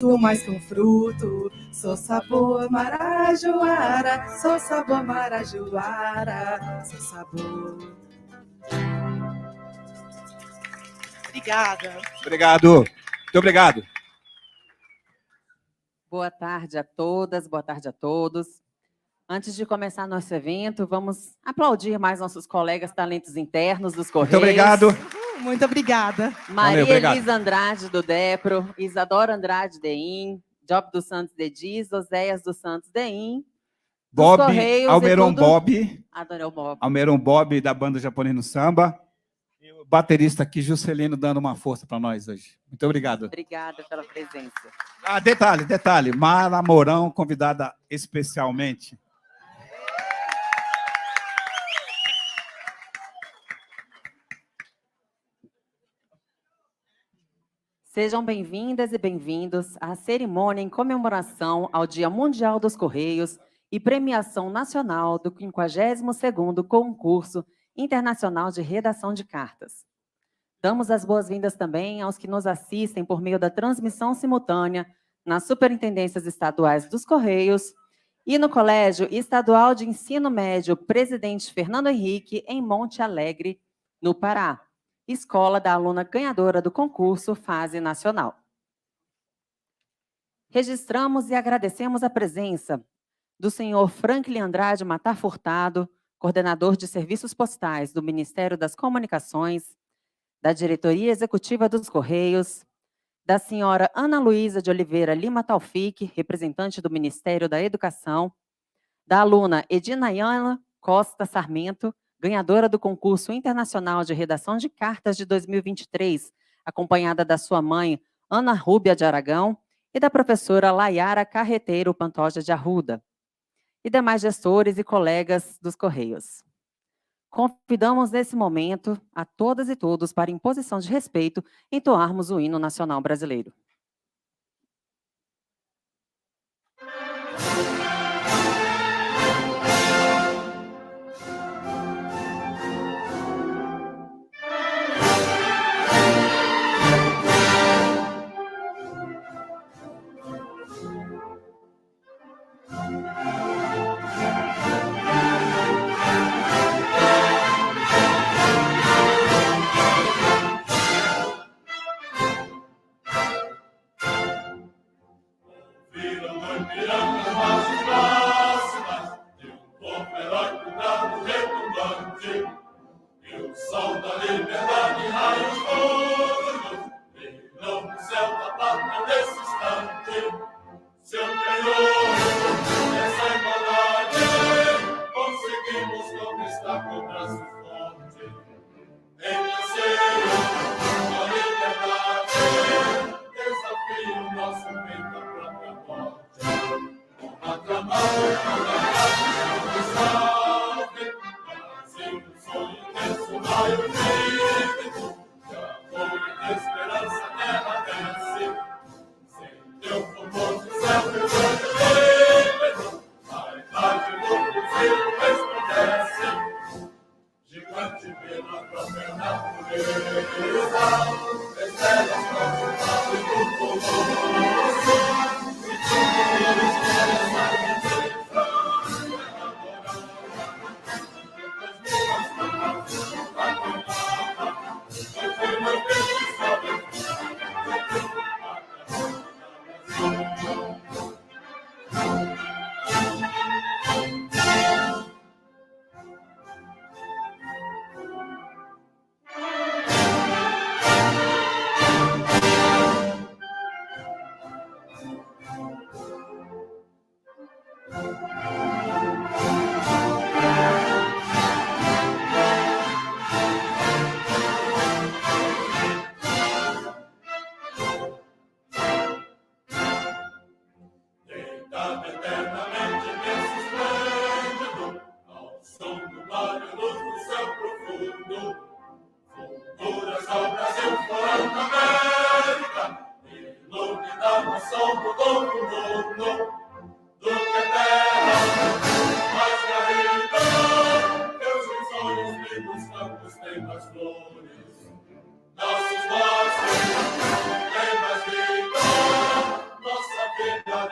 mais que um fruto, sou sabor marajoara, sou sabor marajoara, sou sabor. Obrigada. Obrigado. Muito obrigado. Boa tarde a todas, boa tarde a todos. Antes de começar nosso evento, vamos aplaudir mais nossos colegas talentos internos dos Correios. Muito obrigado. Muito obrigada. Maria obrigado. Elisa Andrade, do DEPRO, Isadora Andrade, DEIM, Job dos Santos, DEDIS, Oséias dos Santos, DEIM, Bob, Correios Almeron e tudo... Bob. Adorei o Bob. Almeron Bob, da banda Japonês no Samba. E o baterista aqui, Juscelino, dando uma força para nós hoje. Muito obrigado. Obrigada pela presença. Ah, detalhe. Mara Mourão, convidada especialmente. Sejam bem-vindas e bem-vindos à cerimônia em comemoração ao Dia Mundial dos Correios e premiação nacional do 52º Concurso Internacional de Redação de Cartas. Damos as boas-vindas também aos que nos assistem por meio da transmissão simultânea nas Superintendências Estaduais dos Correios e no Colégio Estadual de Ensino Médio Presidente Fernando Henrique, em Monte Alegre, no Pará. Escola da aluna ganhadora do concurso Fase Nacional. Registramos e agradecemos a presença do senhor Franklin Andrade Matar Furtado, coordenador de Serviços Postais do Ministério das Comunicações, da Diretoria Executiva dos Correios, da senhora Ana Luísa de Oliveira Lima Taufik, representante do Ministério da Educação, da aluna Edinayana Costa Sarmento, ganhadora do concurso internacional de redação de cartas de 2023, acompanhada da sua mãe, Ana Rúbia de Aragão, e da professora Layara Carreteiro Pantoja de Arruda, e demais gestores e colegas dos Correios. Convidamos nesse momento a todas e todos para, em posição de respeito, entoarmos o hino nacional brasileiro.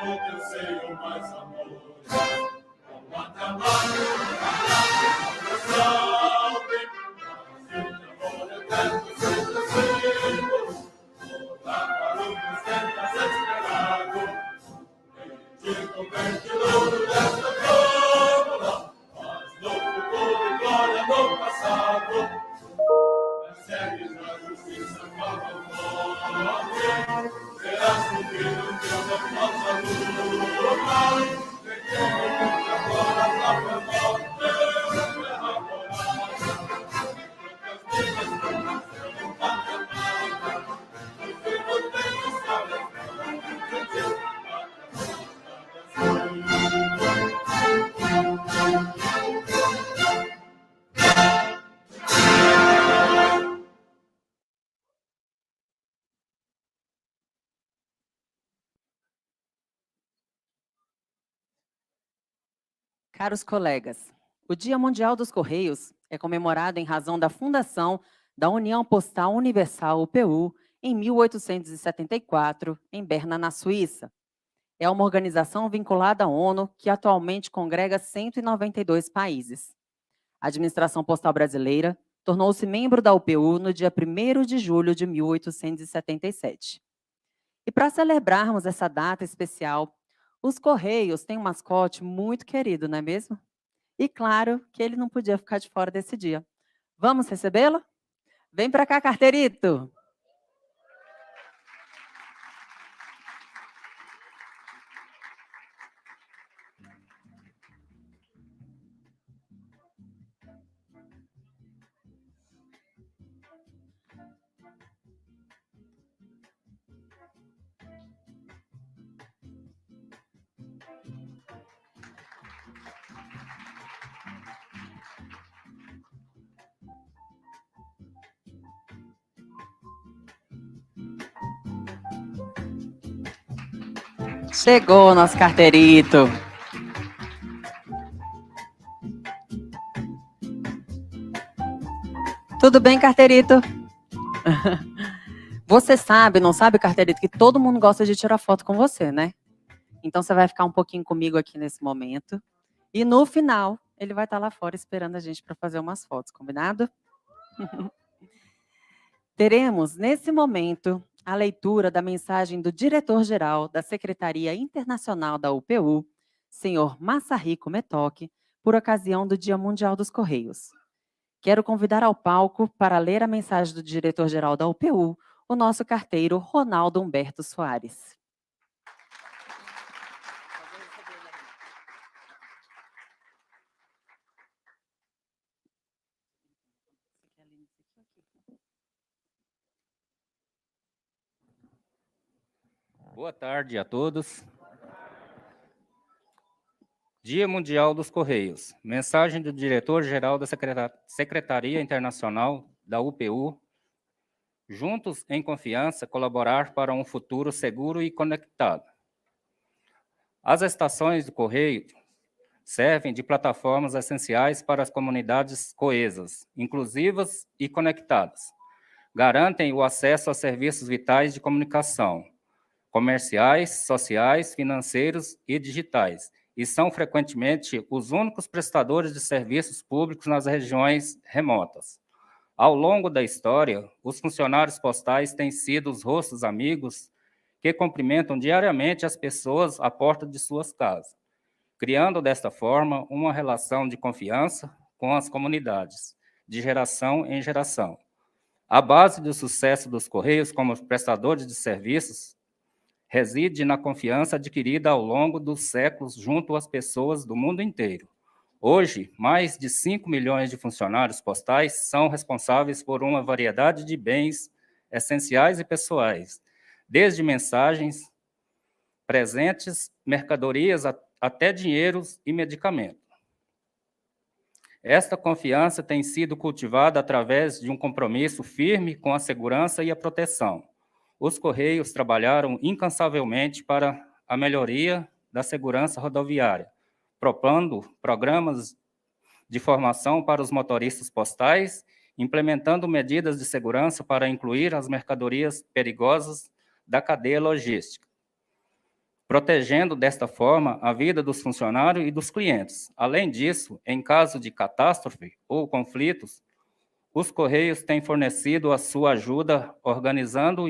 no teu seio mais amor. Com a trabalho, salve, amor eterno, seja sempre. Para o que sentas esperado, bendito vencedor desta fórmula, mas no futuro e glória no passado, persegues na justiça com a morte, serás cumprido o teu normal luta, vencendo agora a própria morte, terra morada, Caros colegas, o Dia Mundial dos Correios é comemorado em razão da fundação da União Postal Universal, UPU, em 1874, em Berna, na Suíça. É uma organização vinculada à ONU que atualmente congrega 192 países. A administração postal brasileira tornou-se membro da UPU no dia 1º de julho de 1877. E para celebrarmos essa data especial, os Correios têm um mascote muito querido, não é mesmo? E claro que ele não podia ficar de fora desse dia. Vamos recebê-lo? Vem para cá, carteirito! Chegou o nosso carteirito. Tudo bem, carteirito? Você sabe, não sabe, carteirito, que todo mundo gosta de tirar foto com você, né? Então você vai ficar um pouquinho comigo aqui nesse momento. E no final, ele vai estar lá fora esperando a gente para fazer umas fotos, combinado? Teremos, nesse momento, a leitura da mensagem do diretor-geral da Secretaria Internacional da UPU, senhor Masahiko Metoki, por ocasião do Dia Mundial dos Correios. Quero convidar ao palco para ler a mensagem do diretor-geral da UPU, o nosso carteiro Ronaldo Humberto Soares. Boa tarde a todos. Dia Mundial dos Correios. Mensagem do diretor-geral da Secretaria Internacional da UPU. Juntos, em confiança, colaborar para um futuro seguro e conectado. As estações do Correio servem de plataformas essenciais para as comunidades coesas, inclusivas e conectadas. Garantem o acesso a serviços vitais de comunicação, comerciais, sociais, financeiros e digitais, e são frequentemente os únicos prestadores de serviços públicos nas regiões remotas. Ao longo da história, os funcionários postais têm sido os rostos amigos que cumprimentam diariamente as pessoas à porta de suas casas, criando desta forma uma relação de confiança com as comunidades, de geração em geração. A base do sucesso dos Correios como prestadores de serviços reside na confiança adquirida ao longo dos séculos junto às pessoas do mundo inteiro. Hoje, mais de 5 milhões de funcionários postais são responsáveis por uma variedade de bens essenciais e pessoais, desde mensagens, presentes, mercadorias, até dinheiros e medicamentos. Esta confiança tem sido cultivada através de um compromisso firme com a segurança e a proteção. Os Correios trabalharam incansavelmente para a melhoria da segurança rodoviária, propondo programas de formação para os motoristas postais, implementando medidas de segurança para incluir as mercadorias perigosas da cadeia logística, protegendo desta forma a vida dos funcionários e dos clientes. Além disso, em caso de catástrofe ou conflitos, os Correios têm fornecido a sua ajuda organizando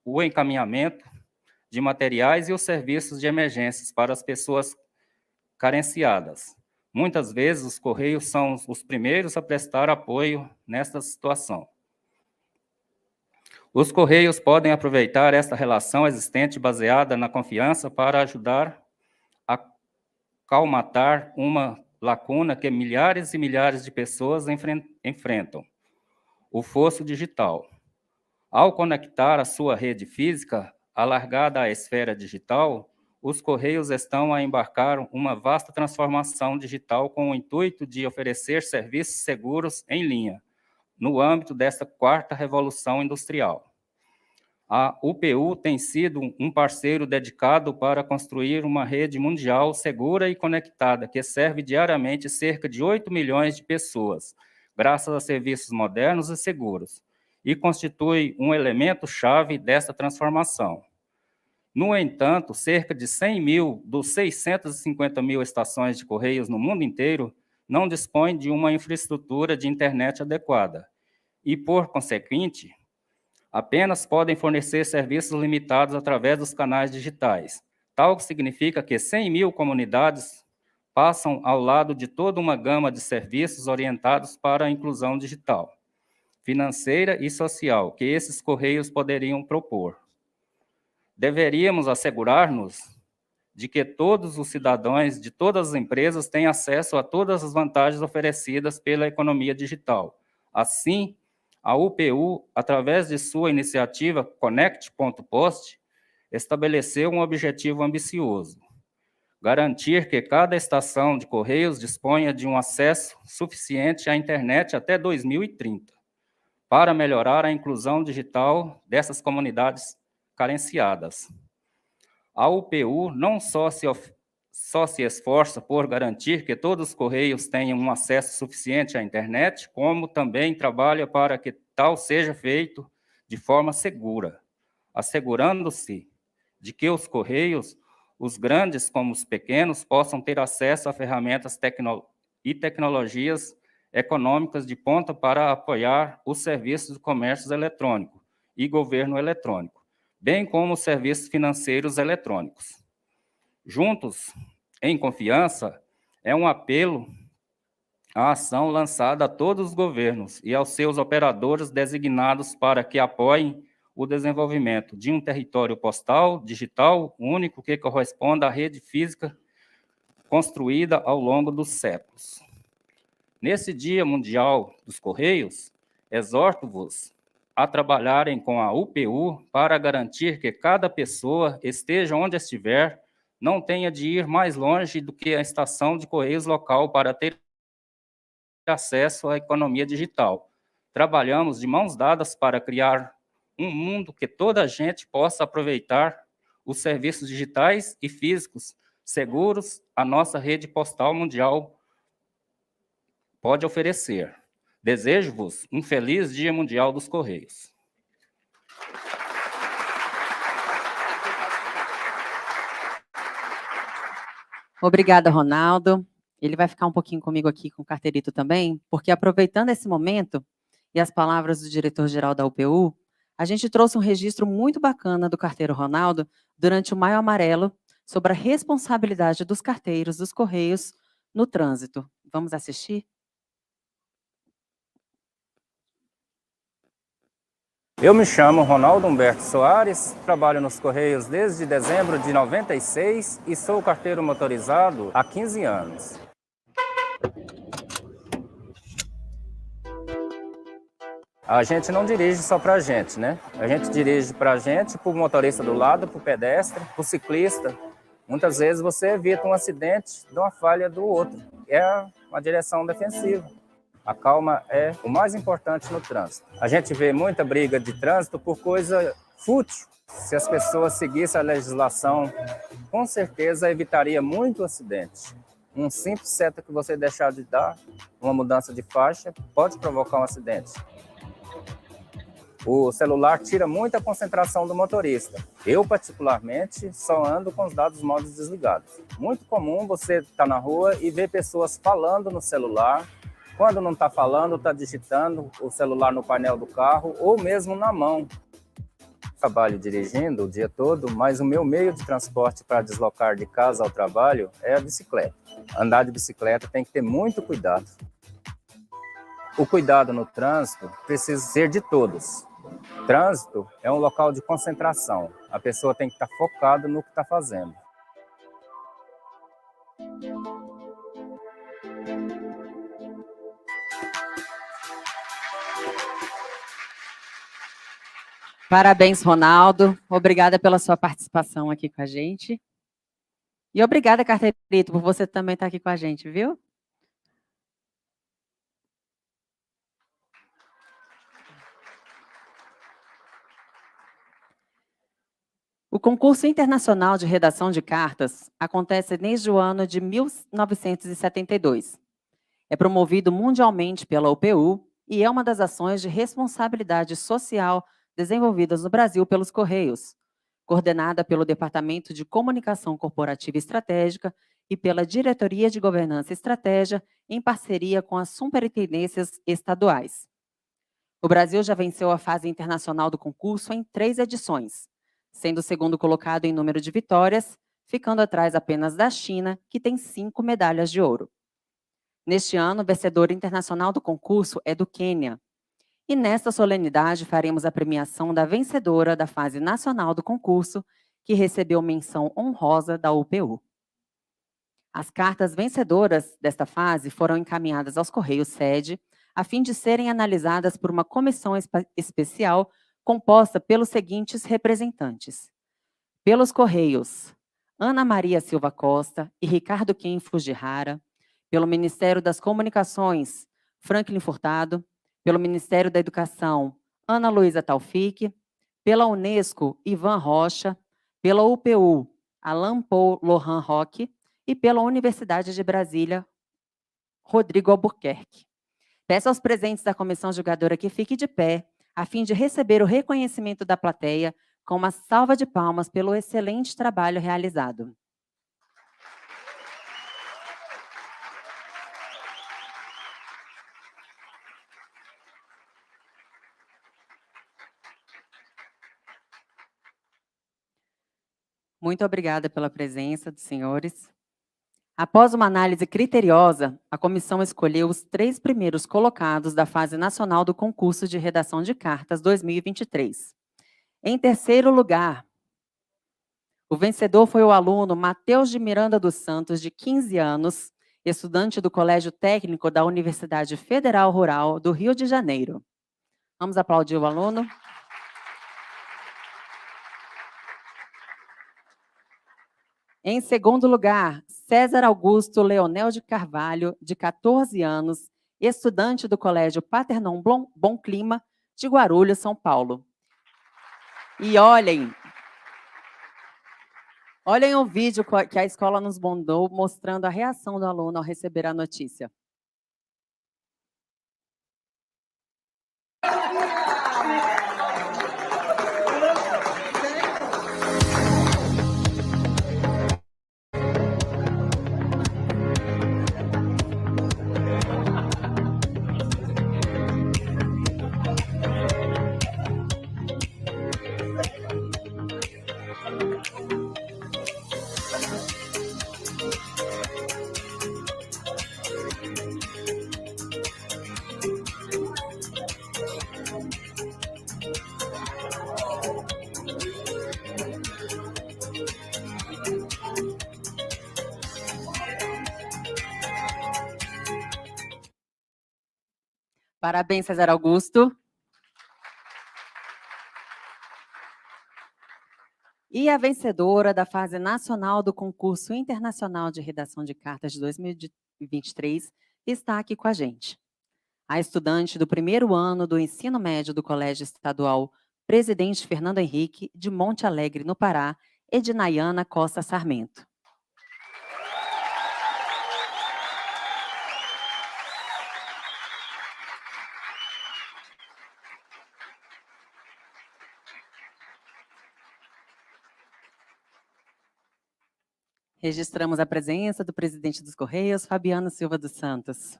o encaminhamento de materiais e os serviços de emergências para as pessoas carenciadas. Muitas vezes, os Correios são os primeiros a prestar apoio nesta situação. Os Correios podem aproveitar esta relação existente baseada na confiança para ajudar a colmatar uma lacuna que milhares e milhares de pessoas enfrentam, o fosso digital. Ao conectar a sua rede física, alargada à esfera digital, os Correios estão a embarcar uma vasta transformação digital com o intuito de oferecer serviços seguros em linha, no âmbito desta quarta revolução industrial. A UPU tem sido um parceiro dedicado para construir uma rede mundial segura e conectada, que serve diariamente cerca de 8 milhões de pessoas, graças a serviços modernos e seguros, e constitui um elemento-chave dessa transformação. No entanto, cerca de 100 mil dos 650 mil estações de Correios no mundo inteiro não dispõem de uma infraestrutura de internet adequada e, por consequente, apenas podem fornecer serviços limitados através dos canais digitais. Tal significa que 100 mil comunidades passam ao lado de toda uma gama de serviços orientados para a inclusão digital, financeira e social que esses Correios poderiam propor. Deveríamos assegurar-nos de que todos os cidadãos de todas as empresas têm acesso a todas as vantagens oferecidas pela economia digital. Assim, a UPU, através de sua iniciativa Connect.post, estabeleceu um objetivo ambicioso: garantir que cada estação de Correios disponha de um acesso suficiente à internet até 2030, para melhorar a inclusão digital dessas comunidades carenciadas. A UPU não só se esforça por garantir que todos os Correios tenham um acesso suficiente à internet, como também trabalha para que tal seja feito de forma segura, assegurando-se de que os Correios, os grandes como os pequenos, possam ter acesso a ferramentas e tecnologias econômicas de ponta para apoiar os serviços de comércio eletrônico e governo eletrônico, bem como os serviços financeiros eletrônicos. Juntos, em confiança, é um apelo à ação lançada a todos os governos e aos seus operadores designados para que apoiem o desenvolvimento de um território postal digital único que corresponda à rede física construída ao longo dos séculos. Nesse Dia Mundial dos Correios, exorto-vos a trabalharem com a UPU para garantir que cada pessoa, esteja onde estiver, não tenha de ir mais longe do que a estação de Correios local para ter acesso à economia digital. Trabalhamos de mãos dadas para criar um mundo que toda a gente possa aproveitar os serviços digitais e físicos seguros a nossa rede postal mundial pode oferecer. Desejo-vos um feliz Dia Mundial dos Correios. Obrigada, Ronaldo. Ele vai ficar um pouquinho comigo aqui com o Carteirito também, porque aproveitando esse momento e as palavras do diretor-geral da UPU, a gente trouxe um registro muito bacana do carteiro Ronaldo durante o Maio Amarelo sobre a responsabilidade dos carteiros dos Correios no trânsito. Vamos assistir? Eu me chamo Ronaldo Humberto Soares, trabalho nos Correios desde dezembro de 96 e sou carteiro motorizado há 15 anos. A gente não dirige só para a gente, né? A gente dirige para a gente, para o motorista do lado, para o pedestre, para o ciclista. Muitas vezes você evita um acidente de uma falha do outro. É uma direção defensiva. A calma é o mais importante no trânsito. A gente vê muita briga de trânsito por coisa fútil. Se as pessoas seguissem a legislação, com certeza evitaria muito acidente. Um simples seta que você deixar de dar, uma mudança de faixa, pode provocar um acidente. O celular tira muita concentração do motorista. Eu, particularmente, só ando com os dados móveis desligados. Muito comum você estar na rua e ver pessoas falando no celular. Quando não está falando, está digitando o celular no painel do carro ou mesmo na mão. Trabalho dirigindo o dia todo, mas o meu meio de transporte para deslocar de casa ao trabalho é a bicicleta. Andar de bicicleta tem que ter muito cuidado. O cuidado no trânsito precisa ser de todos. Trânsito é um local de concentração. A pessoa tem que estar focada no que está fazendo. Parabéns, Ronaldo. Obrigada pela sua participação aqui com a gente. E obrigada, Carterito, por você também estar aqui com a gente, viu? O concurso internacional de redação de cartas acontece desde o ano de 1972. É promovido mundialmente pela UPU e é uma das ações de responsabilidade social desenvolvidas no Brasil pelos Correios, coordenada pelo Departamento de Comunicação Corporativa e Estratégica e pela Diretoria de Governança e Estratégia, em parceria com as superintendências estaduais. O Brasil já venceu a fase internacional do concurso em 3 edições, sendo o segundo colocado em número de vitórias, ficando atrás apenas da China, que tem 5 medalhas de ouro. Neste ano, o vencedor internacional do concurso é do Quênia. E nesta solenidade faremos a premiação da vencedora da fase nacional do concurso, que recebeu menção honrosa da UPU. As cartas vencedoras desta fase foram encaminhadas aos Correios Sede, a fim de serem analisadas por uma comissão especial composta pelos seguintes representantes. Pelos Correios, Ana Maria Silva Costa e Ricardo Ken Fujihara. Pelo Ministério das Comunicações, Franklin Furtado. Pelo Ministério da Educação, Ana Luísa Taufik. Pela Unesco, Ivan Rocha. Pela UPU, Alain Paul Lohan Roque. E pela Universidade de Brasília, Rodrigo Albuquerque. Peço aos presentes da comissão julgadora que fique de pé, a fim de receber o reconhecimento da plateia com uma salva de palmas pelo excelente trabalho realizado. Muito obrigada pela presença dos senhores. Após uma análise criteriosa, a comissão escolheu os 3 primeiros colocados da fase nacional do concurso de redação de cartas 2023. Em terceiro lugar, o vencedor foi o aluno Matheus de Miranda dos Santos, de 15 anos, estudante do Colégio Técnico da Universidade Federal Rural do Rio de Janeiro. Vamos aplaudir o aluno. Em segundo lugar, César Augusto Leonel de Carvalho, de 14 anos, estudante do Colégio Paternon Bom Clima, de Guarulhos, São Paulo. E olhem o vídeo que a escola nos mandou, mostrando a reação do aluno ao receber a notícia. Parabéns, César Augusto. E a vencedora da fase nacional do concurso internacional de redação de cartas de 2023 está aqui com a gente. A estudante do primeiro ano do ensino médio do Colégio Estadual Presidente Fernando Henrique, de Monte Alegre, no Pará, Ednaiana Costa Sarmento. Registramos a presença do presidente dos Correios, Fabiano Silva dos Santos.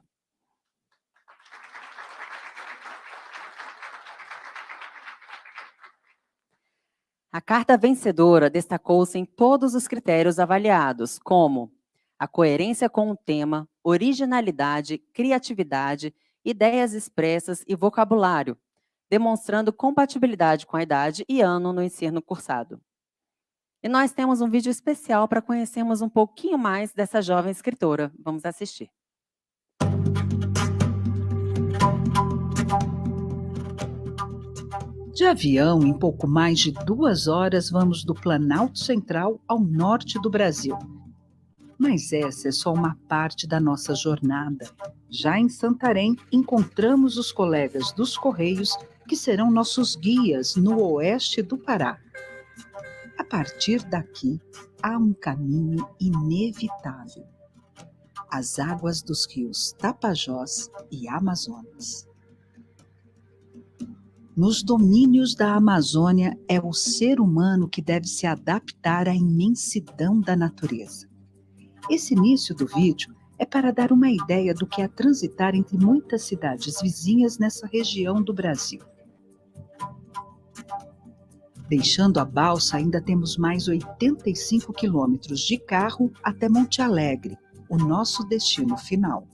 A carta vencedora destacou-se em todos os critérios avaliados, como a coerência com o tema, originalidade, criatividade, ideias expressas e vocabulário, demonstrando compatibilidade com a idade e ano no ensino cursado. E nós temos um vídeo especial para conhecermos um pouquinho mais dessa jovem escritora. Vamos assistir. De avião, em pouco mais de 2 horas, vamos do Planalto Central ao norte do Brasil. Mas essa é só uma parte da nossa jornada. Já em Santarém, encontramos os colegas dos Correios, que serão nossos guias no oeste do Pará. A partir daqui, há um caminho inevitável: as águas dos rios Tapajós e Amazonas. Nos domínios da Amazônia, é o ser humano que deve se adaptar à imensidão da natureza. Esse início do vídeo é para dar uma ideia do que é transitar entre muitas cidades vizinhas nessa região do Brasil. Deixando a balsa, ainda temos mais 85 quilômetros de carro até Monte Alegre, o nosso destino final.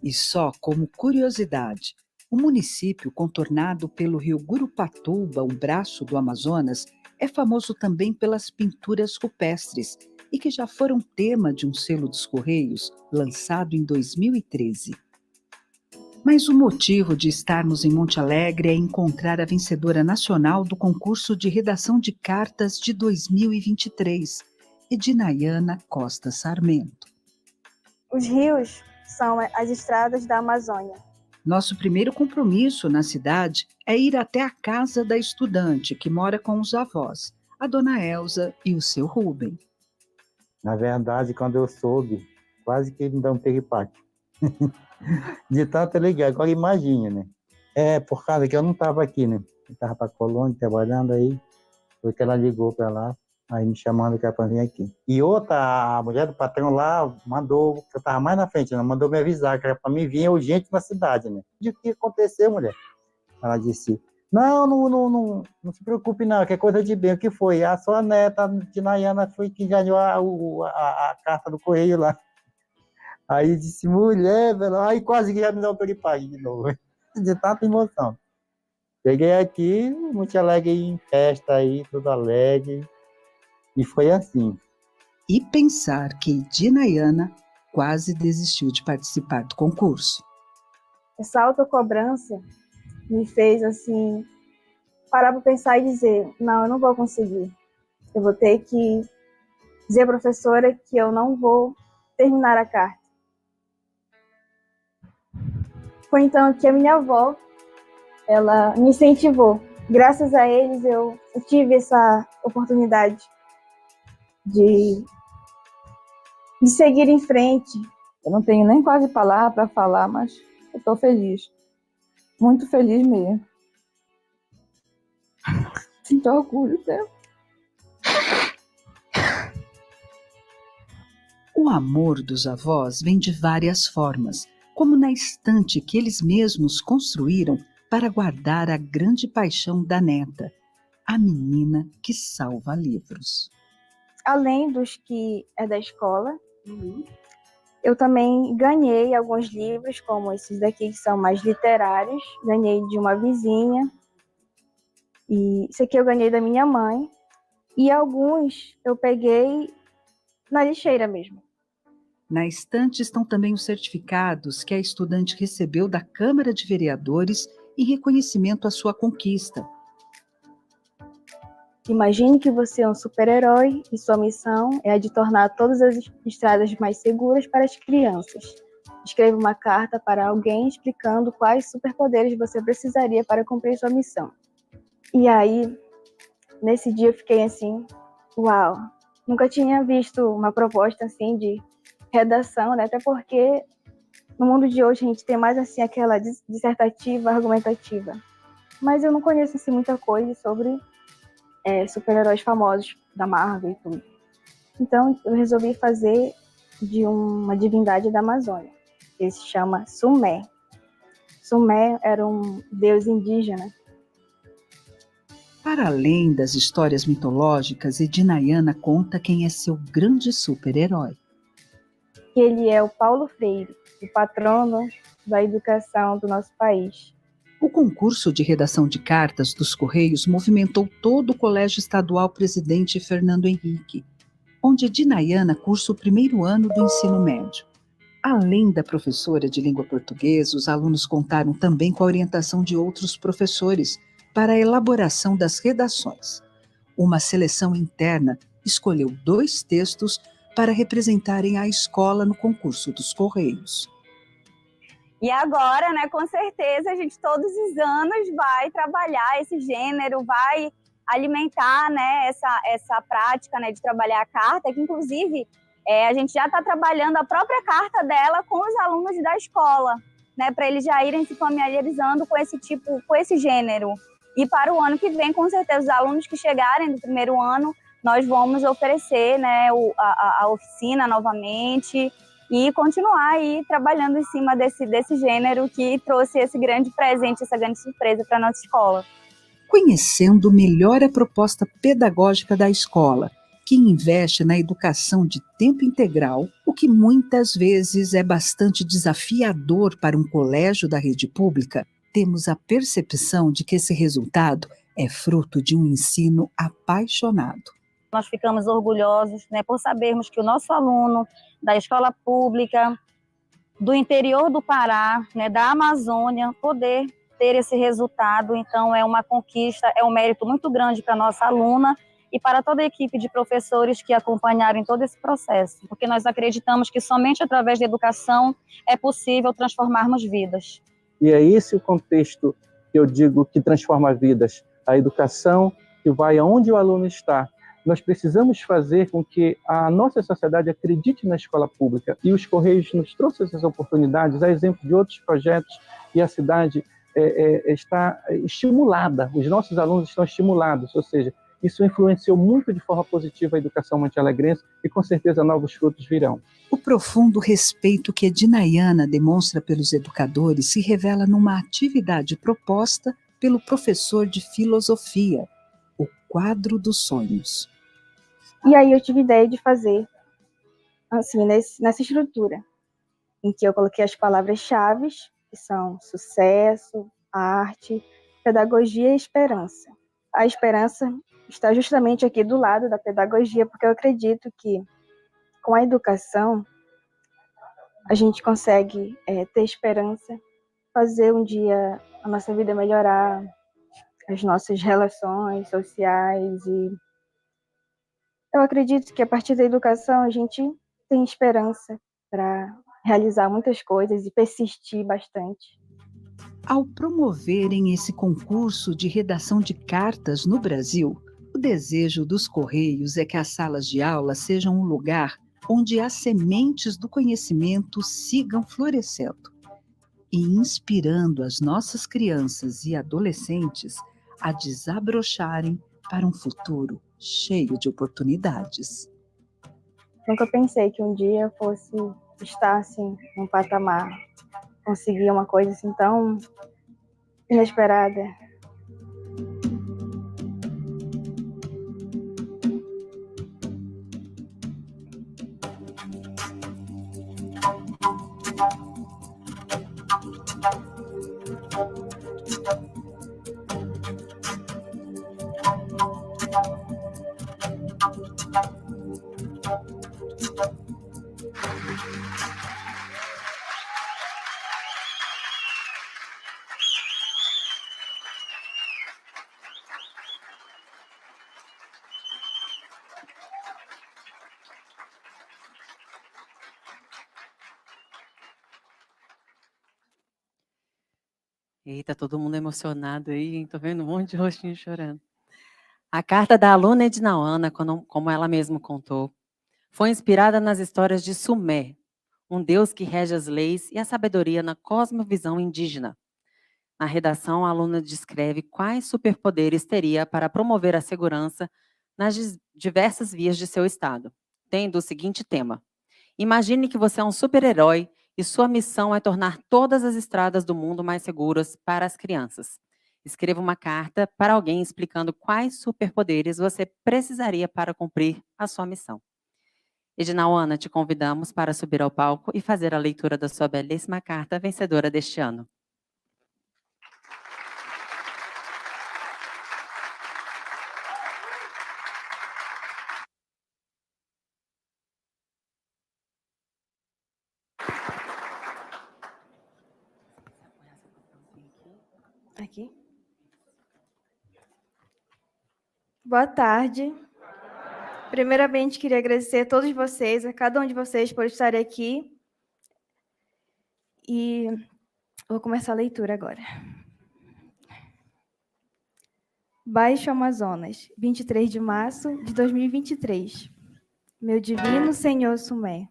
E só como curiosidade, o município contornado pelo rio Gurupatuba, um braço do Amazonas, é famoso também pelas pinturas rupestres e que já foram tema de um selo dos Correios lançado em 2013. Mas o motivo de estarmos em Monte Alegre é encontrar a vencedora nacional do concurso de redação de cartas de 2023, Edinaiana Costa Sarmento. Os rios são as estradas da Amazônia. Nosso primeiro compromisso na cidade é ir até a casa da estudante que mora com os avós, a dona Elza e o seu Rubem. Na verdade, quando eu soube, quase que me dá um piripaque. De tanto ligar, agora imagina, né? Por causa que eu não estava aqui, né? Eu estava para Colônia trabalhando aí, foi que ela ligou para lá, aí me chamando que era para vir aqui. E outra, a mulher do patrão lá mandou, que eu estava mais na frente, ela mandou me avisar que era para mim vir urgente na cidade, né? E o que aconteceu, mulher? Ela disse: não se preocupe não, que é coisa de bem. O que foi? A sua neta de Nayana foi que ganhou a carta do correio lá. Aí disse: mulher, velho, aí quase que já me deu um piripaque de novo, de tanta emoção. Cheguei aqui, muito alegre em festa aí, tudo alegre, e foi assim. E pensar que Edinaiana quase desistiu de participar do concurso. Essa autocobrança me fez, assim, parar para pensar e dizer: não, eu não vou conseguir. Eu vou ter que dizer à professora que eu não vou terminar a carta. Foi então que a minha avó, ela me incentivou. Graças a eles eu tive essa oportunidade de seguir em frente. Eu não tenho nem quase palavra para falar, mas eu estou feliz. Muito feliz mesmo. Sinto orgulho dela. O amor dos avós vem de várias formas, como na estante que eles mesmos construíram para guardar a grande paixão da neta, a menina que salva livros. Além dos que é da escola, eu também ganhei alguns livros, como esses daqui que são mais literários. Ganhei de uma vizinha, e esse aqui eu ganhei da minha mãe, e alguns eu peguei na lixeira mesmo. Na estante estão também os certificados que a estudante recebeu da Câmara de Vereadores em reconhecimento à sua conquista. Imagine que você é um super-herói e sua missão é a de tornar todas as estradas mais seguras para as crianças. Escreva uma carta para alguém explicando quais superpoderes você precisaria para cumprir sua missão. E aí, nesse dia eu fiquei assim, uau, nunca tinha visto uma proposta assim de redação, né? Até porque no mundo de hoje a gente tem mais assim aquela dissertativa, argumentativa. Mas eu não conheço assim muita coisa sobre super-heróis famosos da Marvel e tudo. Então, eu resolvi fazer de uma divindade da Amazônia. Ele se chama Sumé. Sumé era um deus indígena. Para além das histórias mitológicas, Edinayana conta quem é seu grande super-herói. Ele é o Paulo Freire, o patrono da educação do nosso país. O concurso de redação de cartas dos Correios movimentou todo o Colégio Estadual Presidente Fernando Henrique, onde Edinayana cursa o primeiro ano do ensino médio. Além da professora de língua portuguesa, os alunos contaram também com a orientação de outros professores para a elaboração das redações. Uma seleção interna escolheu 2 textos para representarem a escola no concurso dos Correios. E agora, né, com certeza, a gente todos os anos vai trabalhar esse gênero, vai alimentar, né, essa prática, né, de trabalhar a carta, que inclusive a gente já está trabalhando a própria carta dela com os alunos da escola, né, para eles já irem se familiarizando com esse gênero. E para o ano que vem, com certeza, os alunos que chegarem do primeiro ano, nós vamos oferecer, né, a oficina novamente e continuar aí trabalhando em cima desse gênero que trouxe esse grande presente, essa grande surpresa para a nossa escola. Conhecendo melhor a proposta pedagógica da escola, que investe na educação de tempo integral, o que muitas vezes é bastante desafiador para um colégio da rede pública, temos a percepção de que esse resultado é fruto de um ensino apaixonado. Nós ficamos orgulhosos, né, por sabermos que o nosso aluno da escola pública, do interior do Pará, né, da Amazônia, poder ter esse resultado. Então, é uma conquista, é um mérito muito grande para a nossa aluna e para toda a equipe de professores que acompanharam todo esse processo, porque nós acreditamos que somente através da educação é possível transformarmos vidas. E é esse o contexto que eu digo que transforma vidas, a educação que vai aonde o aluno está. Nós precisamos fazer com que a nossa sociedade acredite na escola pública, e os Correios nos trouxeram essas oportunidades, a exemplo de outros projetos, e a cidade está estimulada, os nossos alunos estão estimulados, ou seja, isso influenciou muito de forma positiva a educação montealegrense e com certeza novos frutos virão. O profundo respeito que Edinayana demonstra pelos educadores se revela numa atividade proposta pelo professor de filosofia, o quadro dos sonhos. E aí eu tive ideia de fazer, assim, nessa estrutura, em que eu coloquei as palavras-chave, que são sucesso, arte, pedagogia e esperança. A esperança está justamente aqui do lado da pedagogia, porque eu acredito que com a educação a gente consegue ter esperança, fazer um dia a nossa vida melhorar, as nossas relações sociais, e eu acredito que a partir da educação a gente tem esperança para realizar muitas coisas e persistir bastante. Ao promoverem esse concurso de redação de cartas no Brasil, o desejo dos Correios é que as salas de aula sejam um lugar onde as sementes do conhecimento sigam florescendo e inspirando as nossas crianças e adolescentes a desabrocharem para um futuro cheio de oportunidades. Nunca pensei que um dia eu fosse estar assim, num patamar, conseguir uma coisa assim tão inesperada. Eita, todo mundo emocionado aí, hein? Tô vendo um monte de rostinho chorando. A carta da aluna Edinayana, como ela mesma contou, foi inspirada nas histórias de Sumé, um deus que rege as leis e a sabedoria na cosmovisão indígena. Na redação, a aluna descreve quais superpoderes teria para promover a segurança nas diversas vias de seu estado, tendo o seguinte tema: imagine que você é um super-herói e sua missão é tornar todas as estradas do mundo mais seguras para as crianças. Escreva uma carta para alguém explicando quais superpoderes você precisaria para cumprir a sua missão. Edinauana, te convidamos para subir ao palco e fazer a leitura da sua belíssima carta vencedora deste ano. Aqui. Boa tarde. Primeiramente, queria agradecer a todos vocês, a cada um de vocês, por estarem aqui. E vou começar a leitura agora. Baixo Amazonas, 23 de março de 2023. Meu divino Senhor Sumé,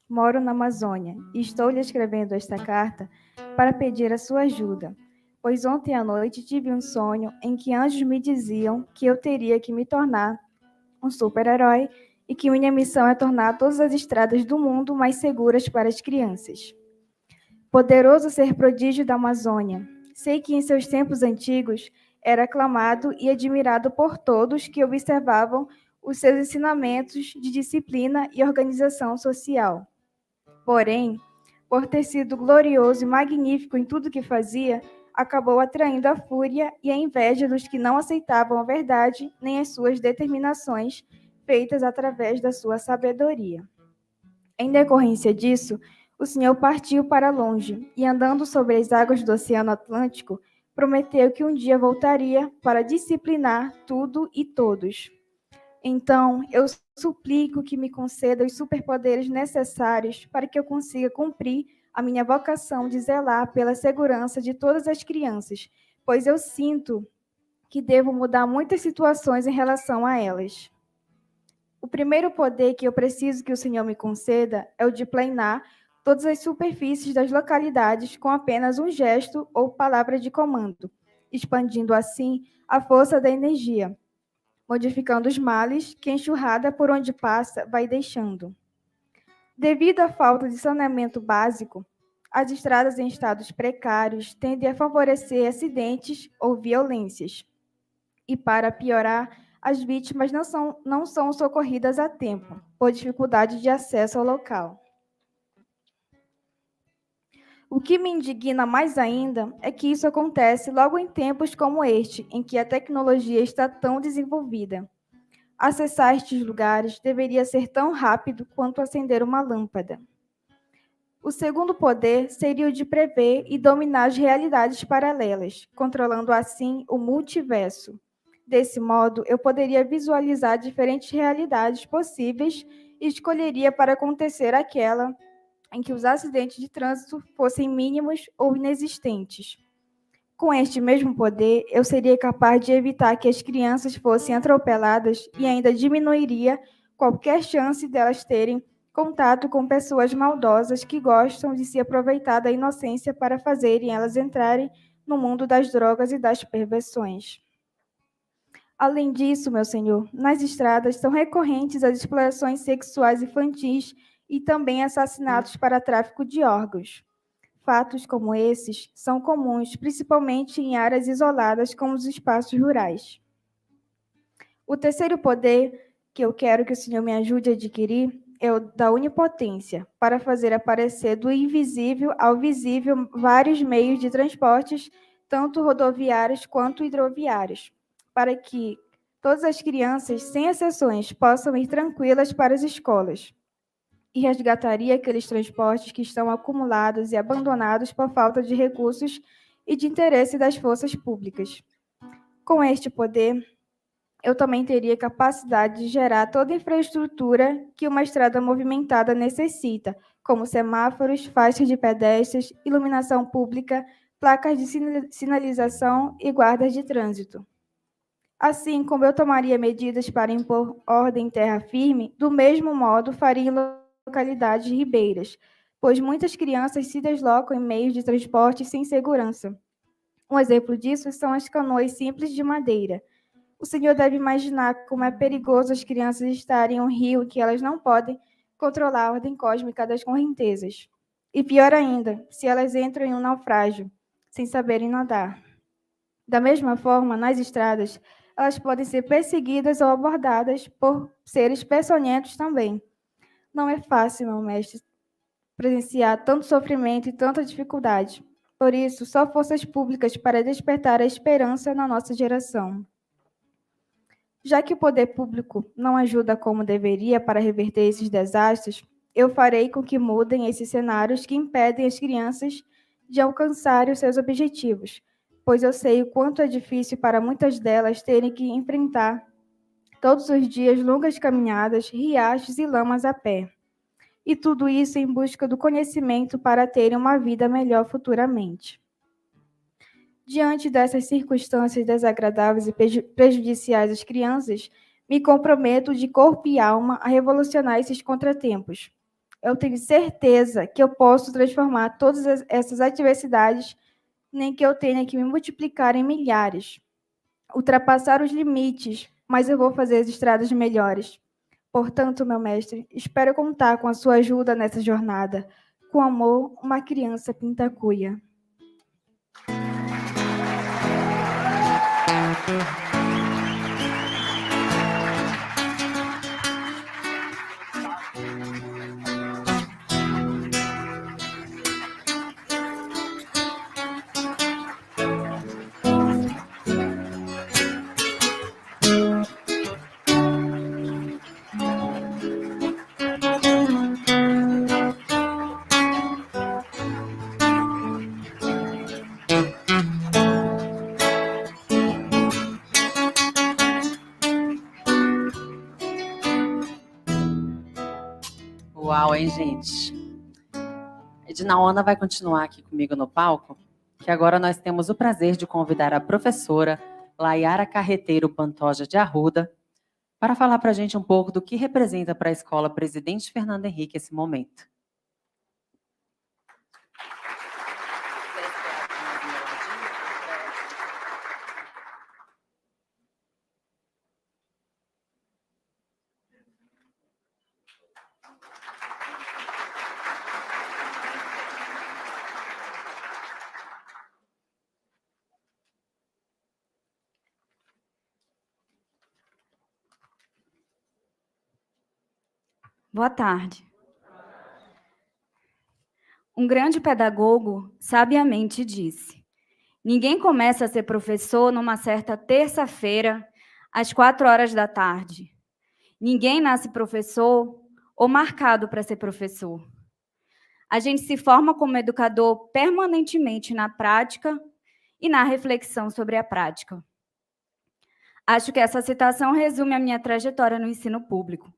moro na Amazônia e estou lhe escrevendo esta carta para pedir a sua ajuda, pois ontem à noite tive um sonho em que anjos me diziam que eu teria que me tornar um super-herói e que minha missão é tornar todas as estradas do mundo mais seguras para as crianças. Poderoso ser prodígio da Amazônia, sei que em seus tempos antigos era aclamado e admirado por todos que observavam os seus ensinamentos de disciplina e organização social. Porém, por ter sido glorioso e magnífico em tudo que fazia, acabou atraindo a fúria e a inveja dos que não aceitavam a verdade nem as suas determinações feitas através da sua sabedoria. Em decorrência disso, o Senhor partiu para longe e, andando sobre as águas do Oceano Atlântico, prometeu que um dia voltaria para disciplinar tudo e todos. Então, eu suplico que me conceda os superpoderes necessários para que eu consiga cumprir a minha vocação de zelar pela segurança de todas as crianças, pois eu sinto que devo mudar muitas situações em relação a elas. O primeiro poder que eu preciso que o Senhor me conceda é o de planar todas as superfícies das localidades com apenas um gesto ou palavra de comando, expandindo assim a força da energia, modificando os males que a enxurrada por onde passa vai deixando. Devido à falta de saneamento básico, as estradas em estados precários tendem a favorecer acidentes ou violências. E, para piorar, as vítimas não são socorridas a tempo, por dificuldade de acesso ao local. O que me indigna mais ainda é que isso acontece logo em tempos como este, em que a tecnologia está tão desenvolvida. Acessar estes lugares deveria ser tão rápido quanto acender uma lâmpada. O segundo poder seria o de prever e dominar as realidades paralelas, controlando assim o multiverso. Desse modo, eu poderia visualizar diferentes realidades possíveis e escolheria para acontecer aquela em que os acidentes de trânsito fossem mínimos ou inexistentes. Com este mesmo poder, eu seria capaz de evitar que as crianças fossem atropeladas e ainda diminuiria qualquer chance delas terem contato com pessoas maldosas que gostam de se aproveitar da inocência para fazerem elas entrarem no mundo das drogas e das perversões. Além disso, meu senhor, nas estradas são recorrentes as explorações sexuais infantis e também assassinatos para tráfico de órgãos. Fatos como esses são comuns, principalmente em áreas isoladas como os espaços rurais. O terceiro poder que eu quero que o Senhor me ajude a adquirir é o da onipotência, para fazer aparecer do invisível ao visível vários meios de transportes, tanto rodoviários quanto hidroviários, para que todas as crianças, sem exceções, possam ir tranquilas para as escolas. E resgataria aqueles transportes que estão acumulados e abandonados por falta de recursos e de interesse das forças públicas. Com este poder, eu também teria capacidade de gerar toda a infraestrutura que uma estrada movimentada necessita, como semáforos, faixas de pedestres, iluminação pública, placas de sinalização e guardas de trânsito. Assim como eu tomaria medidas para impor ordem em terra firme, do mesmo modo faria em localidades ribeiras, pois muitas crianças se deslocam em meios de transporte sem segurança. Um exemplo disso são as canoas simples de madeira. O senhor deve imaginar como é perigoso as crianças estarem em um rio que elas não podem controlar a ordem cósmica das correntezas. E pior ainda, se elas entram em um naufrágio, sem saberem nadar. Da mesma forma, nas estradas, elas podem ser perseguidas ou abordadas por seres peçonhentos também. Não é fácil, meu mestre, presenciar tanto sofrimento e tanta dificuldade. Por isso, só forças públicas para despertar a esperança na nossa geração. Já que o poder público não ajuda como deveria para reverter esses desastres, eu farei com que mudem esses cenários que impedem as crianças de alcançarem os seus objetivos, pois eu sei o quanto é difícil para muitas delas terem que enfrentar todos os dias longas caminhadas, riachos e lamas a pé. E tudo isso em busca do conhecimento para terem uma vida melhor futuramente. Diante dessas circunstâncias desagradáveis e prejudiciais às crianças, me comprometo de corpo e alma a revolucionar esses contratempos. Eu tenho certeza que eu posso transformar todas essas adversidades, nem que eu tenha que me multiplicar em milhares, ultrapassar os limites, mas eu vou fazer as estradas melhores. Portanto, meu mestre, espero contar com a sua ajuda nessa jornada. Com amor, uma criança pintacuia. Uau, hein, gente? Ednaona vai continuar aqui comigo no palco, que agora nós temos o prazer de convidar a professora Layara Carreteiro Pantoja de Arruda para falar para a gente um pouco do que representa para a Escola Presidente Fernando Henrique esse momento. Boa tarde. Um grande pedagogo sabiamente disse: ninguém começa a ser professor numa certa terça-feira, às 4 horas da tarde. Ninguém nasce professor ou marcado para ser professor. A gente se forma como educador permanentemente na prática e na reflexão sobre a prática. Acho que essa citação resume a minha trajetória no ensino público.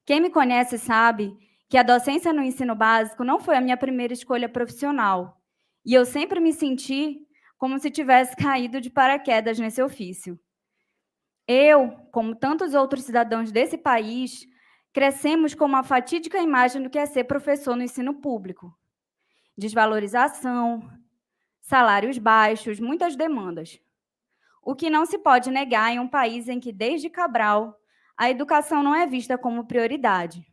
Quem me conhece sabe que a docência no ensino básico não foi a minha primeira escolha profissional, e eu sempre me senti como se tivesse caído de paraquedas nesse ofício. Eu, como tantos outros cidadãos desse país, crescemos com uma fatídica imagem do que é ser professor no ensino público. Desvalorização, salários baixos, muitas demandas. O que não se pode negar em um país em que, desde Cabral, a educação não é vista como prioridade.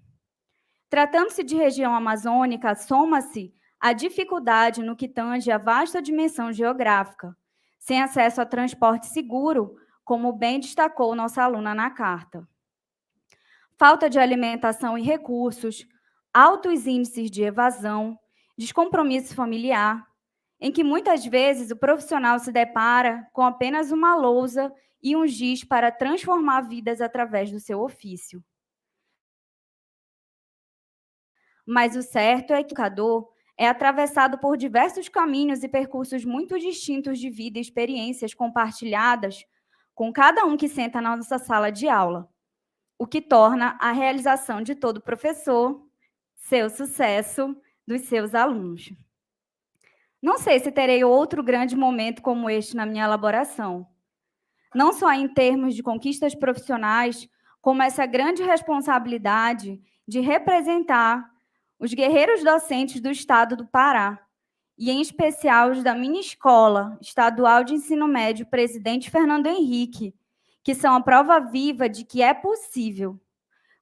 Tratando-se de região amazônica, soma-se a dificuldade no que tange a vasta dimensão geográfica, sem acesso a transporte seguro, como bem destacou nossa aluna na carta. Falta de alimentação e recursos, altos índices de evasão, descompromisso familiar, em que muitas vezes o profissional se depara com apenas uma lousa e um giz para transformar vidas através do seu ofício. Mas o certo é que o educador é atravessado por diversos caminhos e percursos muito distintos de vida e experiências compartilhadas com cada um que senta na nossa sala de aula, o que torna a realização de todo professor seu sucesso dos seus alunos. Não sei se terei outro grande momento como este na minha elaboração, não só em termos de conquistas profissionais, como essa grande responsabilidade de representar os guerreiros docentes do estado do Pará, e em especial os da minha escola estadual de ensino médio, Presidente Fernando Henrique, que são a prova viva de que é possível,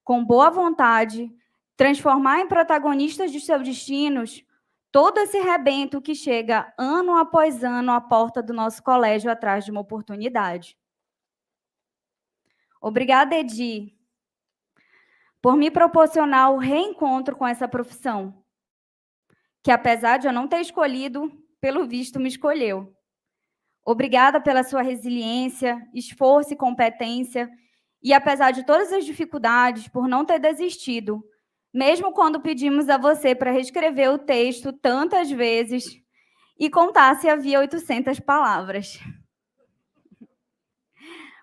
com boa vontade, transformar em protagonistas de seus destinos todo esse rebento que chega ano após ano à porta do nosso colégio atrás de uma oportunidade. Obrigada, Edi, por me proporcionar o reencontro com essa profissão, que apesar de eu não ter escolhido, pelo visto me escolheu. Obrigada pela sua resiliência, esforço e competência, e apesar de todas as dificuldades, por não ter desistido, mesmo quando pedimos a você para reescrever o texto tantas vezes e contar se havia 800 palavras.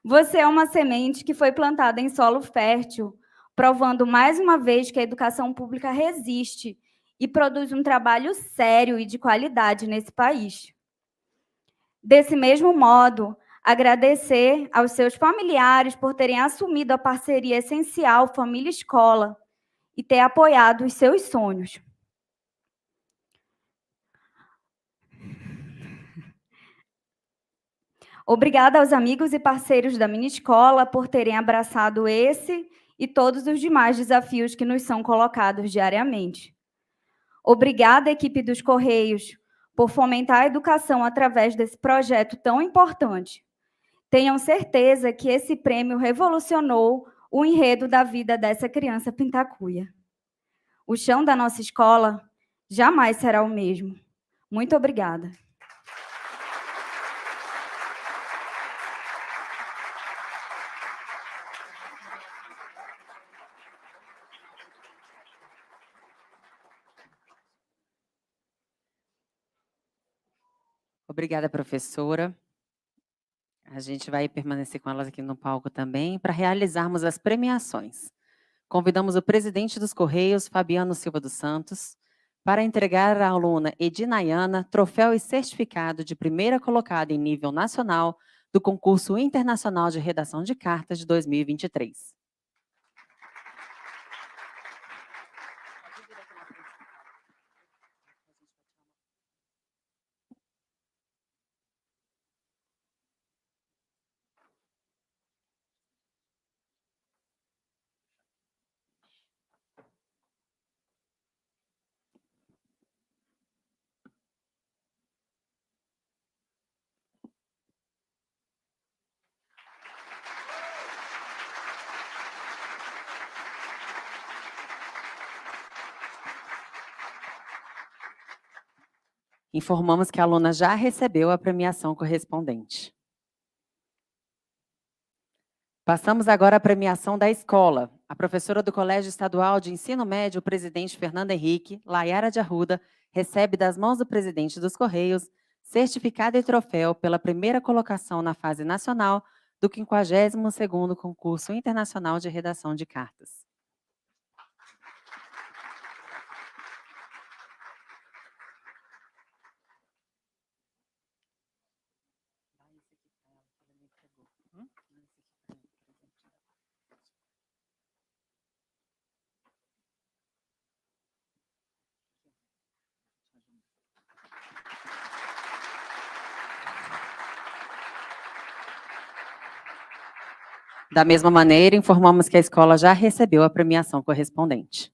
Você é uma semente que foi plantada em solo fértil, provando mais uma vez que a educação pública resiste e produz um trabalho sério e de qualidade nesse país. Desse mesmo modo, agradecer aos seus familiares por terem assumido a parceria essencial família-escola e ter apoiado os seus sonhos. Obrigada aos amigos e parceiros da minha escola por terem abraçado esse e todos os demais desafios que nos são colocados diariamente. Obrigada, equipe dos Correios, por fomentar a educação através desse projeto tão importante. Tenham certeza que esse prêmio revolucionou o enredo da vida dessa criança pintacuia. O chão da nossa escola jamais será o mesmo. Muito obrigada. Obrigada, professora. A gente vai permanecer com elas aqui no palco também para realizarmos as premiações. Convidamos o presidente dos Correios, Fabiano Silva dos Santos, para entregar à aluna Edinayana troféu e certificado de primeira colocada em nível nacional do concurso internacional de redação de cartas de 2023. Informamos que a aluna já recebeu a premiação correspondente. Passamos agora à premiação da escola. A professora do Colégio Estadual de Ensino Médio, o presidente Fernando Henrique, Layara de Arruda, recebe das mãos do presidente dos Correios certificado e troféu pela primeira colocação na fase nacional do 52º Concurso Internacional de Redação de Cartas. Da mesma maneira, informamos que a escola já recebeu a premiação correspondente.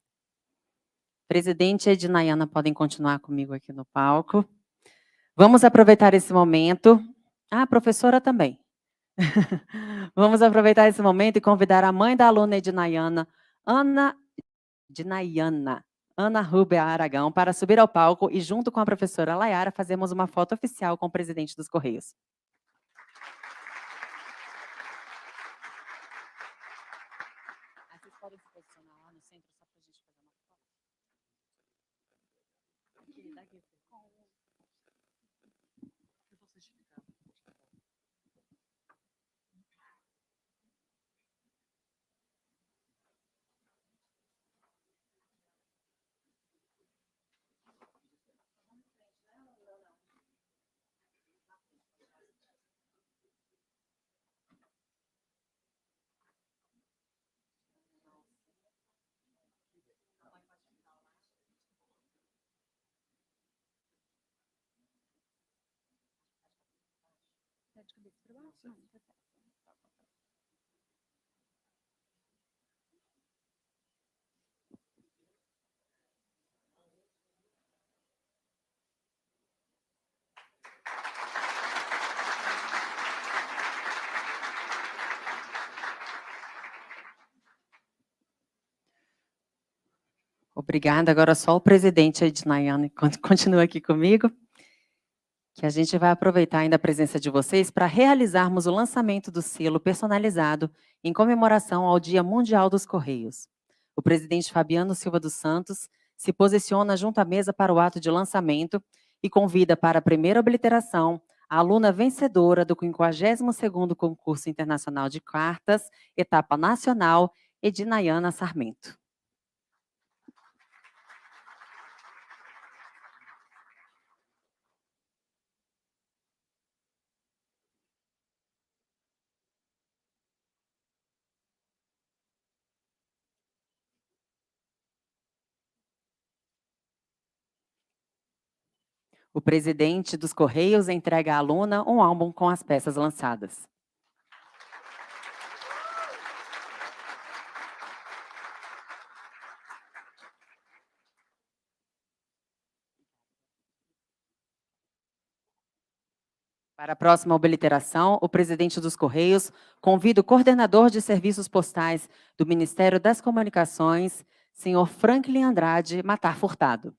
Presidente e Edinayana podem continuar comigo aqui no palco. Vamos aproveitar esse momento. A professora também. Vamos aproveitar esse momento e convidar a mãe da aluna Edinayana, Ana Rubia Aragão, para subir ao palco e, junto com a professora Layara, fazemos uma foto oficial com o presidente dos Correios. Vocês podem se posicionar lá no centro só para a gente fazer uma foto? Daqui. Obrigada. Agora só o presidente Ednaiane continua aqui comigo, que a gente vai aproveitar ainda a presença de vocês para realizarmos o lançamento do selo personalizado em comemoração ao Dia Mundial dos Correios. O presidente Fabiano Silva dos Santos se posiciona junto à mesa para o ato de lançamento e convida para a primeira obliteração a aluna vencedora do 52º Concurso Internacional de Cartas, etapa nacional, Ednaiana Sarmento. O presidente dos Correios entrega à aluna um álbum com as peças lançadas. Para a próxima obliteração, o presidente dos Correios convida o coordenador de serviços postais do Ministério das Comunicações, senhor Franklin Andrade Matar Furtado.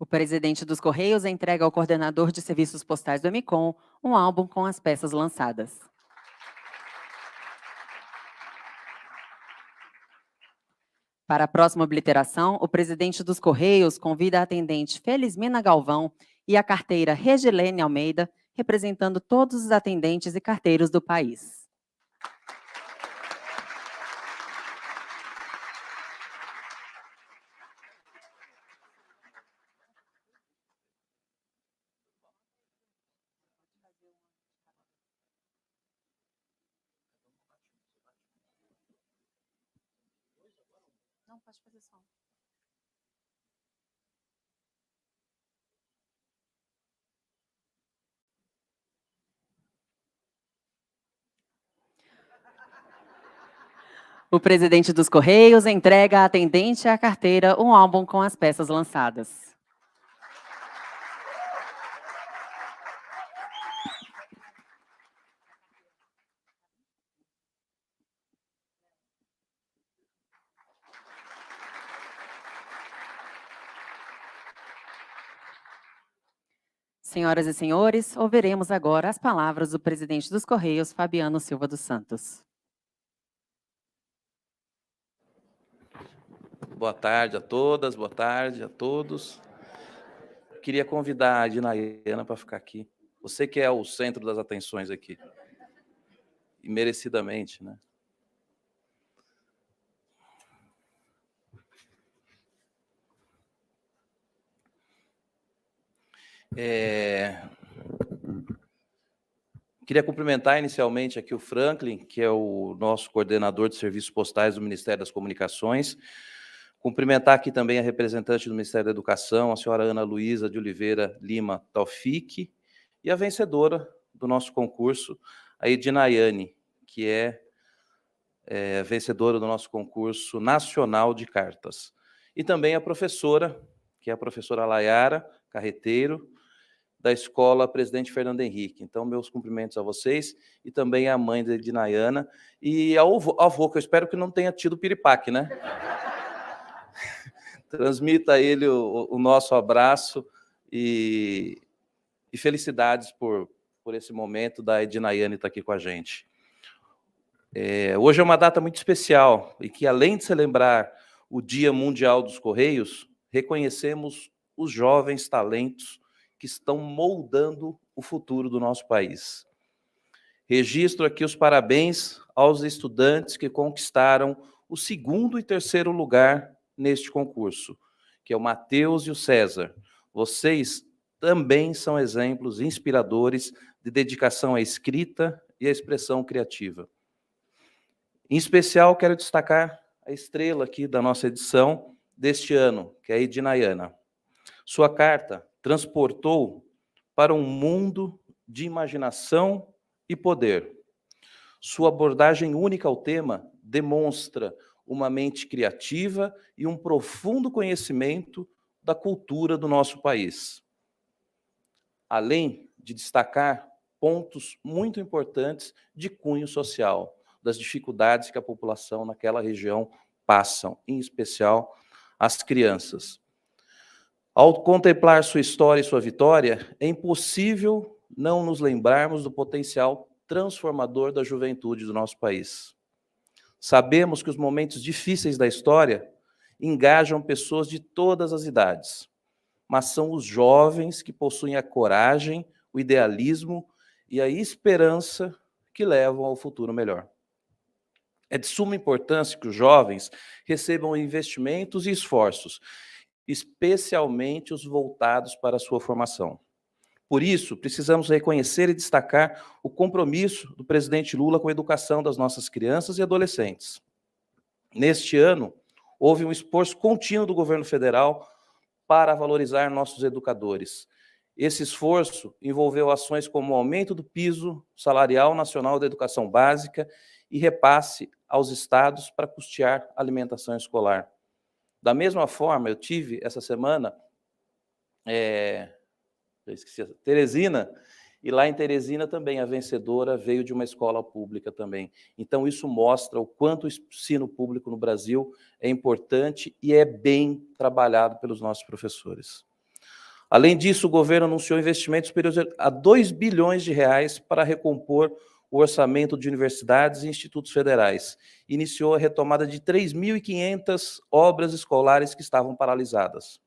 O presidente dos Correios entrega ao coordenador de serviços postais do EMICOM um álbum com as peças lançadas. Para a próxima obliteração, o presidente dos Correios convida a atendente Felismina Galvão e a carteira Regilene Almeida, representando todos os atendentes e carteiros do país. Não, pode fazer só. O presidente dos Correios entrega à atendente à carteira um álbum com as peças lançadas. Senhoras e senhores, ouviremos agora as palavras do presidente dos Correios, Fabiano Silva dos Santos. Boa tarde a todas, boa tarde a todos. Queria convidar a Ednaiana para ficar aqui. Você que é o centro das atenções aqui. E merecidamente, né? Queria cumprimentar inicialmente aqui o Franklin, que é o nosso coordenador de serviços postais do Ministério das Comunicações. Cumprimentar aqui também a representante do Ministério da Educação, a senhora Ana Luísa de Oliveira Lima Taufik, e a vencedora do nosso concurso, a Ednaiane, que é vencedora do nosso concurso nacional de cartas. E também a professora, que é a professora Layara Carreteiro, da Escola Presidente Fernando Henrique. Então, meus cumprimentos a vocês e também à mãe da Ednaiana e ao avô, que eu espero que não tenha tido piripaque, né? Transmita a ele o nosso abraço e felicidades por esse momento da Ednaiane estar aqui com a gente. Hoje é uma data muito especial e que, além de celebrar o Dia Mundial dos Correios, reconhecemos os jovens talentos que estão moldando o futuro do nosso país. Registro aqui os parabéns aos estudantes que conquistaram o 2º e 3º lugar neste concurso, que é o Matheus e o César. Vocês também são exemplos inspiradores de dedicação à escrita e à expressão criativa. Em especial, quero destacar a estrela aqui da nossa edição deste ano, que é a Ednaiana. Sua carta transportou para um mundo de imaginação e poder. Sua abordagem única ao tema demonstra uma mente criativa e um profundo conhecimento da cultura do nosso país, além de destacar pontos muito importantes de cunho social, das dificuldades que a população naquela região passam, em especial as crianças. Ao contemplar sua história e sua vitória, é impossível não nos lembrarmos do potencial transformador da juventude do nosso país. Sabemos que os momentos difíceis da história engajam pessoas de todas as idades, mas são os jovens que possuem a coragem, o idealismo e a esperança que levam ao futuro melhor. É de suma importância que os jovens recebam investimentos e esforços, especialmente os voltados para a sua formação. Por isso, precisamos reconhecer e destacar o compromisso do presidente Lula com a educação das nossas crianças e adolescentes. Neste ano, houve um esforço contínuo do governo federal para valorizar nossos educadores. Esse esforço envolveu ações como o aumento do piso salarial nacional da educação básica e repasse aos estados para custear a alimentação escolar. Da mesma forma, eu tive essa semana, eu esqueci, Teresina, e lá em Teresina também a vencedora veio de uma escola pública também. Então isso mostra o quanto o ensino público no Brasil é importante e é bem trabalhado pelos nossos professores. Além disso, o governo anunciou investimentos superiores a 2 bilhões de reais para recompor o orçamento de universidades e institutos federais. Iniciou a retomada de 3.500 obras escolares que estavam paralisadas.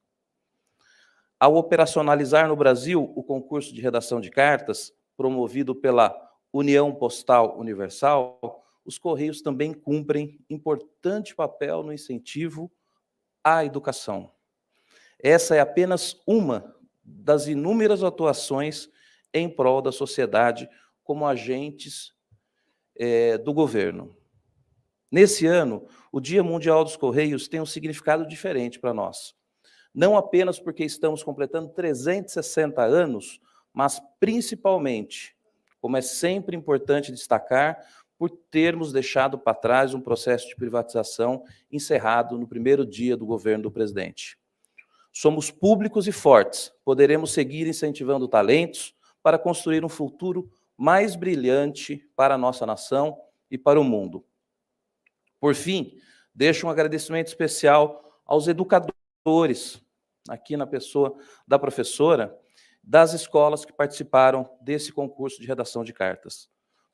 Ao operacionalizar no Brasil o concurso de redação de cartas, promovido pela União Postal Universal, os Correios também cumprem importante papel no incentivo à educação. Essa é apenas uma das inúmeras atuações em prol da sociedade como agentes do governo. Nesse ano, o Dia Mundial dos Correios tem um significado diferente para nós. Não apenas porque estamos completando 360 anos, mas principalmente, como é sempre importante destacar, por termos deixado para trás um processo de privatização encerrado no primeiro dia do governo do presidente. Somos públicos e fortes, poderemos seguir incentivando talentos para construir um futuro mais brilhante para a nossa nação e para o mundo. Por fim, deixo um agradecimento especial aos educadores, aqui na pessoa da professora, das escolas que participaram desse concurso de redação de cartas.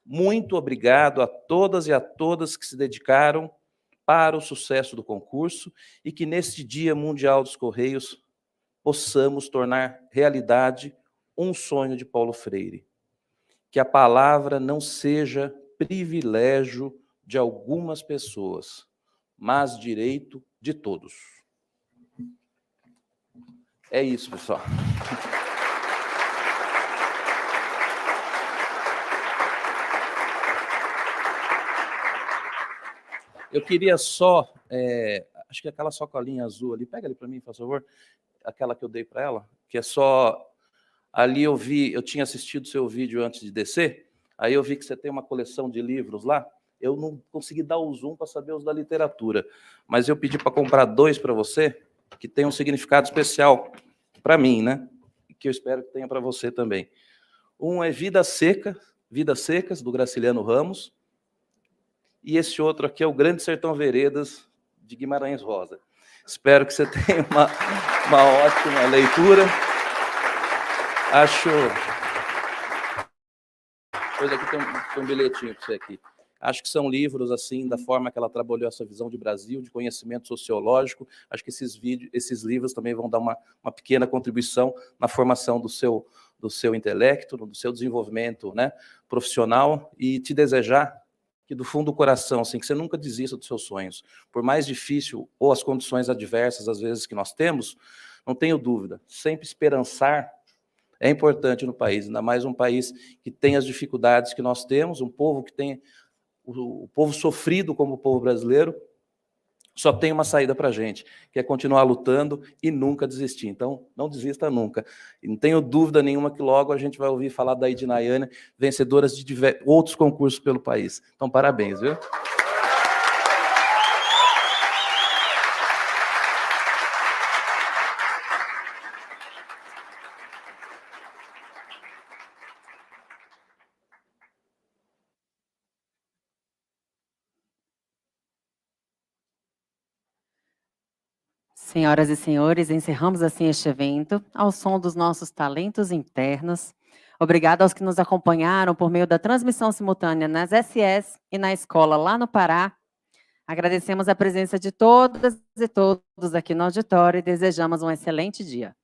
Muito obrigado a todas e a todas que se dedicaram para o sucesso do concurso e que neste Dia Mundial dos Correios possamos tornar realidade um sonho de Paulo Freire. Que a palavra não seja privilégio de algumas pessoas, mas direito de todos. É isso, pessoal. Eu queria só, acho que aquela sacolinha azul ali, pega ali para mim, por favor, aquela que eu dei para ela, que é só, ali eu tinha assistido seu vídeo antes de descer, aí eu vi que você tem uma coleção de livros lá, eu não consegui dar o zoom para saber os da literatura, mas eu pedi para comprar 2 para você, que tem um significado especial para mim, né? Que eu espero que tenha para você também. Um é Vidas Secas, do Graciliano Ramos, e esse outro aqui é o Grande Sertão Veredas, de Guimarães Rosa. Espero que você tenha uma ótima leitura. Acho... Pois aqui tem um bilhetinho para você aqui. Acho que são livros, assim, da forma que ela trabalhou essa visão de Brasil, de conhecimento sociológico. Acho que esses livros também vão dar uma pequena contribuição na formação do seu intelecto, do seu desenvolvimento, né, profissional, e te desejar que do fundo do coração, assim, que você nunca desista dos seus sonhos. Por mais difícil ou as condições adversas, às vezes, que nós temos, não tenho dúvida, sempre esperançar é importante no país, ainda mais um país que tem as dificuldades que nós temos, um povo que tem o povo sofrido como o povo brasileiro, só tem uma saída para a gente, que é continuar lutando e nunca desistir. Então, não desista nunca. E não tenho dúvida nenhuma que logo a gente vai ouvir falar da Ednaiane, vencedoras de outros concursos pelo país. Então, parabéns, viu? Senhoras e senhores, encerramos assim este evento, ao som dos nossos talentos internos. Obrigada aos que nos acompanharam por meio da transmissão simultânea nas SS e na escola lá no Pará. Agradecemos a presença de todas e todos aqui no auditório e desejamos um excelente dia.